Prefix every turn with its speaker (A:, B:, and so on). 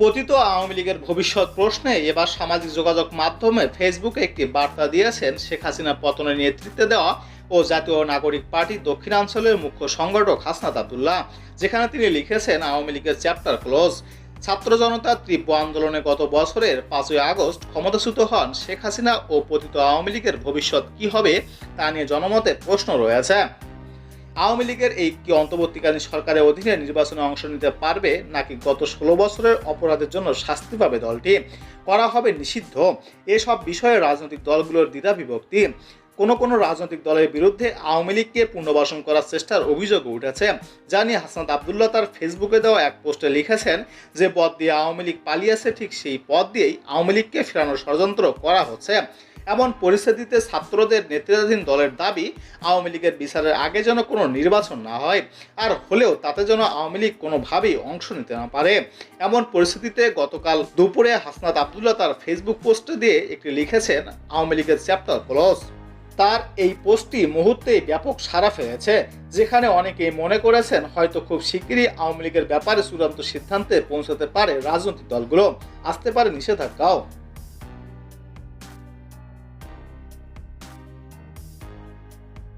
A: পতিত আওয়ামী লীগের ভবিষ্যৎ প্রশ্নে এবার সামাজিক যোগাযোগ মাধ্যমে ফেসবুকে একটি বার্তা দিয়েছেন শেখ হাসিনা পতনের নেতৃত্বে দেওয়া ও জাতীয় নাগরিক পার্টি দক্ষিণাঞ্চলের মুখ্য সংগঠক হাসনাত আবদুল্লাহ, যেখানে তিনি লিখেছেন আওয়ামী লীগের চ্যাপ্টার ক্লোজ। ছাত্র জনতার তীব্র আন্দোলনে গত বছরের 5ই আগস্ট ক্ষমতাচ্যুত হন শেখ হাসিনা ও পতিত আওয়ামী লীগের ভবিষ্যৎ কি হবে তা নিয়ে জনমতে প্রশ্ন রয়েছে। আওয়ামী লীগের এই কি অন্তর্বর্তীকালীন সরকারের অধীনে নির্বাচনে অংশ নিতে পারবে, নাকি গত 16 বছরের অপরাধের জন্য শাস্তি পাবে দলটি, করা হবে নিষিদ্ধ? এসব বিষয়ে রাজনৈতিক দলগুলোর দ্বিধা বিভক্তি। কোনো রাজনৈতিক দলের বিরুদ্ধে আওয়ামী লীগকে পুনর্বাসন করার চেষ্টার অভিযোগ উঠেছে, যা নিয়ে হাসনাত আবদুল্লাহ তার ফেসবুকে দেওয়া এক পোস্টে লিখেছেন যে পথ দিয়ে আওয়ামী লীগ পালিয়েছে, ঠিক সেই পথ দিয়েই আওয়ামী লীগকে ফেরানোর ষড়যন্ত্র করা হচ্ছে। এমন পরিস্থিতিতে ছাত্রদের নেতৃত্বাধীন দলের দাবি আওয়ামী লীগের বিচারের আগে যেন কোনো নির্বাচন না হয়, আর হলেও তাতে যেন আওয়ামী লীগ কোনোভাবেই অংশ নিতে না পারে। এমন পরিস্থিতিতে গতকাল দুপুরে হাসনাত আবদুল্লাহ তার ফেসবুক পোস্টে দিয়ে একটি লিখেছেন আওয়ামী লীগের চ্যাপ্টার ক্লোজ। তার এই পোস্টটি মুহূর্তেই ব্যাপক সাড়া ফেলেছে, যেখানে অনেকেই মনে করেছেন হয়তো খুব শিগগিরই আওয়ামী লীগের ব্যাপারে চূড়ান্ত সিদ্ধান্তে পৌঁছাতে পারে রাজনৈতিক দলগুলো, আসতে পারে নিষেধাজ্ঞাও।